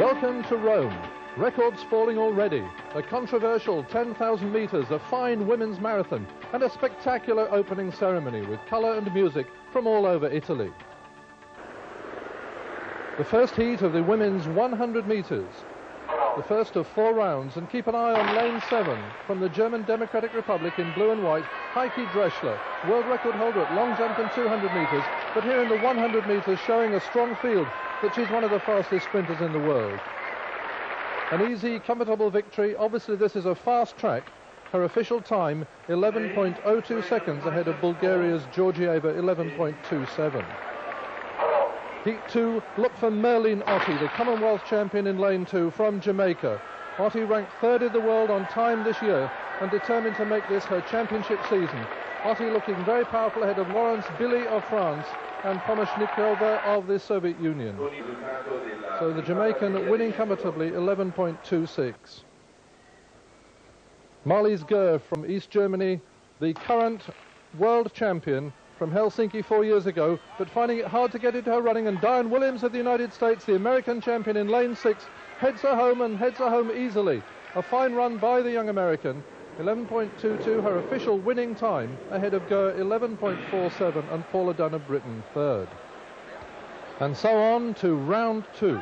Welcome to Rome. Records falling already. A controversial 10,000 meters, a fine women's marathon, and a spectacular opening ceremony with colour and music from all over Italy. The first heat of the women's 100 meters. The first of 4 rounds, and keep an eye on lane 7 from the German Democratic Republic in blue and white, Heike Dreschler, world record holder at long jump and 200 meters, but here in the 100 meters showing a strong field that she's one of the fastest sprinters in the world. An easy, comfortable victory. Obviously this is a fast track. Her official time, 11.02 seconds ahead of Bulgaria's Georgieva, 11.27. Heat 2, look for Merlin Ottey, the Commonwealth champion in lane 2 from Jamaica. Ottey ranked 3rd in the world on time this year and determined to make this her championship season. Ottey looking very powerful ahead of Laurence Billy of France and Pomashnikova of the Soviet Union. So the Jamaican winning comfortably, 11.26. Marlies Ger from East Germany, the current world champion from Helsinki 4 years ago, but finding it hard to get into her running, and Diane Williams of the United States, the American champion in lane 6, heads her home and heads her home easily. A fine run by the young American, 11.22, her official winning time, ahead of Ger, 11.47, and Paula Dunn of Britain 3rd. And so on to round 2.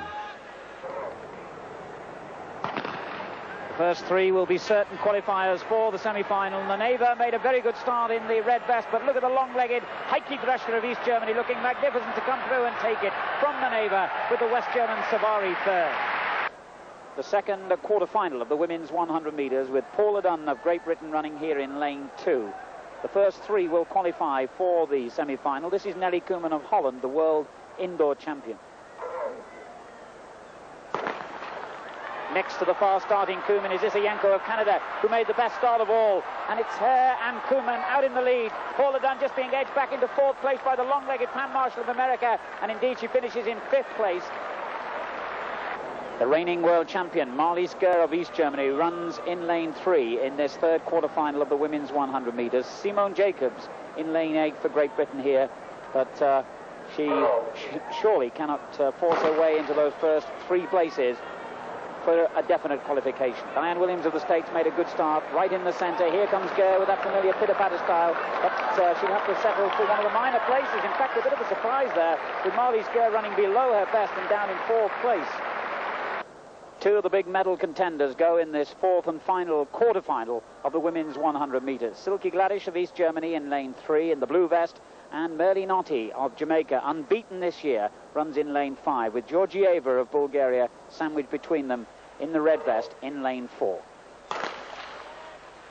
First 3 will be certain qualifiers for the semi-final. Naneva made a very good start in the red vest, but look at the long-legged Heike Dreschler of East Germany looking magnificent to come through and take it from Naneva with the West German Savary 3rd. The second quarter-final of the women's 100 meters with Paula Dunn of Great Britain running here in lane 2. The first 3 will qualify for the semi-final. This is Nelly Koeman of Holland, the world indoor champion. Next to the fast-starting Koeman is Isayenko of Canada, who made the best start of all. And it's her and Koeman out in the lead. Paula Dunn just being edged back into 4th place by the long-legged Pam Marshall of America. And indeed, she finishes in 5th place. The reigning world champion, Marlies Ger of East Germany, runs in lane 3 in this 3rd quarter-final of the women's 100 meters. Simone Jacobs in lane 8 for Great Britain here. But she surely cannot force her way into those first 3 places for a definite qualification. Diane Williams of the States made a good start right in the centre. Here comes Ger with that familiar pitter-patter style, but she'll have to settle for one of the minor places. In fact, a bit of a surprise there with Marlies Ger running below her best and down in 4th place. 2 of the big medal contenders go in this 4th and final quarter-final of the women's 100 meters. Silke Gladish of East Germany in lane 3 in the blue vest, and Merlin Ottey of Jamaica, unbeaten this year, runs in lane 5 with Georgieva of Bulgaria sandwiched between them in the red vest in lane 4.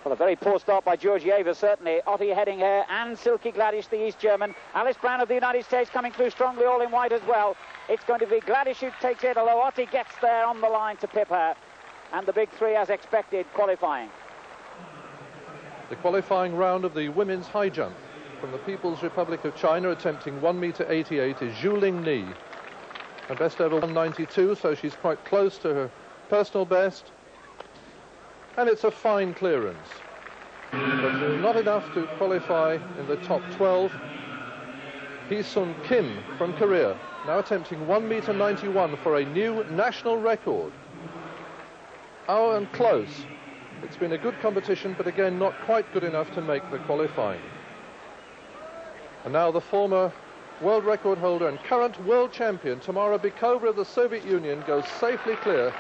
Well, a very poor start by Georgieva, certainly. Ottey heading her, and Silke Gladish, the East German. Alice Brown of the United States coming through strongly, all in white as well. It's going to be Gladish who takes it, although Ottey gets there on the line to pip her. And the big 3, as expected, qualifying. The qualifying round of the women's high jump. From the People's Republic of China, attempting 1 meter 88 is Zhu Lingni. Her best ever 192, so she's quite close to her personal best. And it's a fine clearance. But not enough to qualify in the top 12. Hee-sun Kim from Korea, now attempting 1 meter 91 for a new national record. Oh, and close. It's been a good competition, but again, not quite good enough to make the qualifying. And now the former world record holder and current world champion, Tamara Bykova of the Soviet Union, goes safely clear.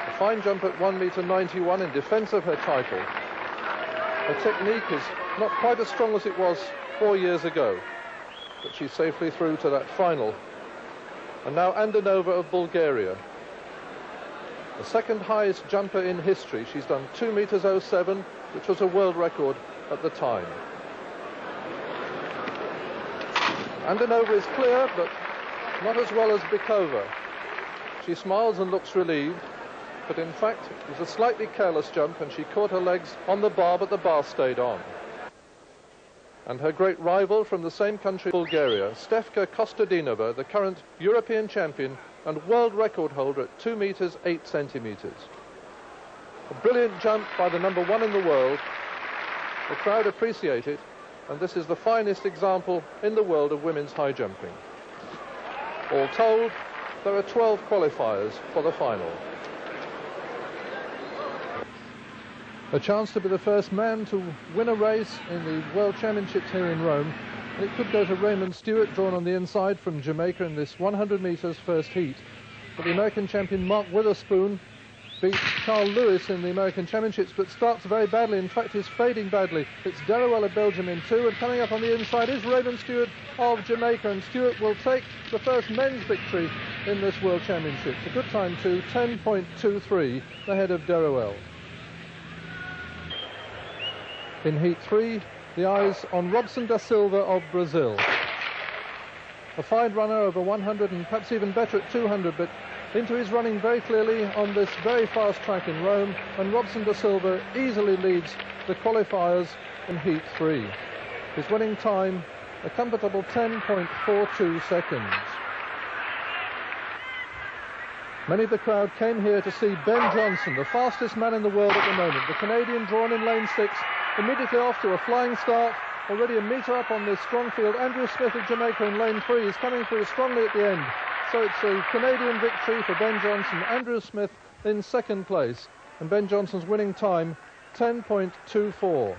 A fine jump at 1 meter 91 in defense of her title. Her technique is not quite as strong as it was 4 years ago, but she's safely through to that final. And now Andanova of Bulgaria, the second highest jumper in history. She's done 2 meters 07, which was a world record at the time. Andanova is clear, but not as well as Bykova. She smiles and looks relieved, but in fact it was a slightly careless jump and she caught her legs on the bar, but the bar stayed on. And her great rival from the same country, Bulgaria, Stefka Kostadinova, the current European champion and world record holder at 2 meters 8 centimeters. A brilliant jump by the number 1 in the world. The crowd appreciate it, and this is the finest example in the world of women's high jumping. All told, There are 12 qualifiers for the final. A chance to be the first man to win a race in the World Championships here in Rome. And it could go to Raymond Stewart, drawn on the inside from Jamaica in this 100 metres first heat. But the American champion Mark Witherspoon beat Carl Lewis in the American Championships, but starts very badly. In fact, he's fading badly. It's Darrell of Belgium in 2, and coming up on the inside is Raymond Stewart of Jamaica, and Stewart will take the first men's victory in this World Championships. A good time too, 10.23 ahead of Darrell. In Heat 3, the eyes on Robson da Silva of Brazil. A fine runner over 100 and perhaps even better at 200, but into his running very clearly on this very fast track in Rome, and Robson da Silva easily leads the qualifiers in Heat 3. His winning time, a comfortable 10.42 seconds. Many of the crowd came here to see Ben Johnson, the fastest man in the world at the moment. The Canadian drawn in lane 6, immediately off to a flying start, already a metre up on this strong field. Andrew Smith of Jamaica in lane 3 is coming through strongly at the end. So it's a Canadian victory for Ben Johnson. Andrew Smith in second place, and Ben Johnson's winning time, 10.24.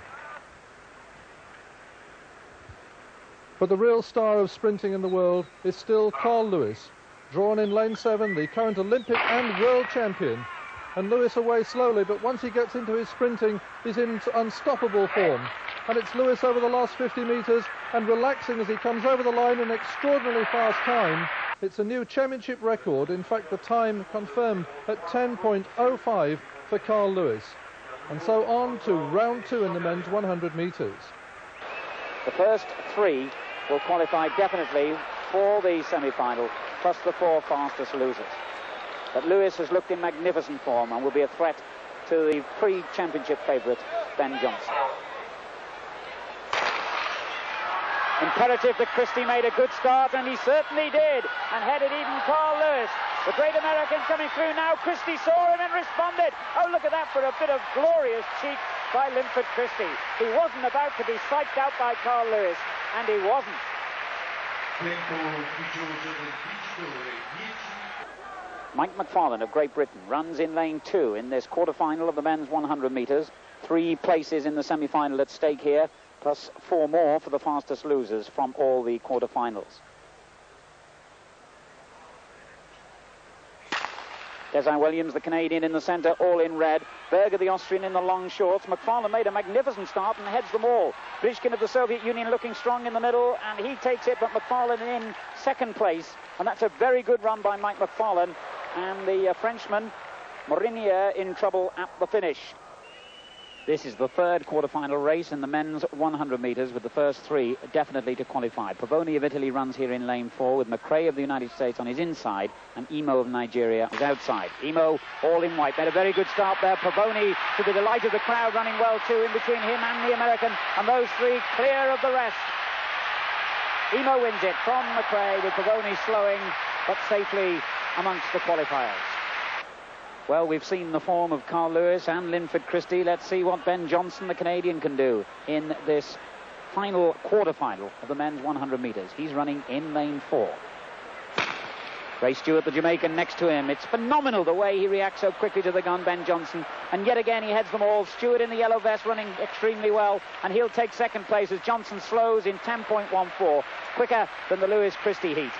But the real star of sprinting in the world is still Carl Lewis, drawn in lane 7, the current Olympic and world champion. And Lewis away slowly, but once he gets into his sprinting, he's in unstoppable form. And it's Lewis over the last 50 metres, and relaxing as he comes over the line in extraordinarily fast time. It's a new championship record. In fact, the time confirmed at 10.05 for Carl Lewis. And so on to round 2 in the men's 100 metres. The first 3 will qualify definitely for the semi-final, plus the 4 fastest losers. But Lewis has looked in magnificent form and will be a threat to the pre-championship favourite, Ben Johnson. Imperative that Christie made a good start, and he certainly did, and headed even Carl Lewis. The great American coming through now. Christie saw him and responded. Oh, look at that for a bit of glorious cheek by Linford Christie. He wasn't about to be psyched out by Carl Lewis, and he wasn't. Mike McFarlane of Great Britain runs in lane 2 in this quarter-final of the men's 100 metres. 3 places in the semi-final at stake here, plus 4 more for the fastest losers from all the quarter-finals. Desiree Williams, the Canadian, in the centre, all in red. Berger, the Austrian, in the long shorts. McFarlane made a magnificent start and heads them all. Brishkin of the Soviet Union looking strong in the middle, and he takes it, but McFarlane in second place. And that's a very good run by Mike McFarlane. And the Frenchman, Morinier, in trouble at the finish. This is the third quarter-final race in the men's 100 metres, with the first 3 definitely to qualify. Pavoni of Italy runs here in lane 4, with McRae of the United States on his inside, and Emo of Nigeria is outside. Emo, all in white, made a very good start there. Pavoni, to the delight of the crowd, running well too, in between him and the American, and those 3 clear of the rest. Emo wins it from McRae, with Pavoni slowing, but safely amongst the qualifiers. Well, we've seen the form of Carl Lewis and Linford Christie. Let's see what Ben Johnson, the Canadian, can do in this final quarter-final of the men's 100 metres. He's running in lane 4. Ray Stewart, the Jamaican, next to him. It's phenomenal the way he reacts so quickly to the gun, Ben Johnson. And yet again, he heads them all. Stewart in the yellow vest running extremely well, and he'll take second place as Johnson slows in 10.14, quicker than the Lewis Christie heat.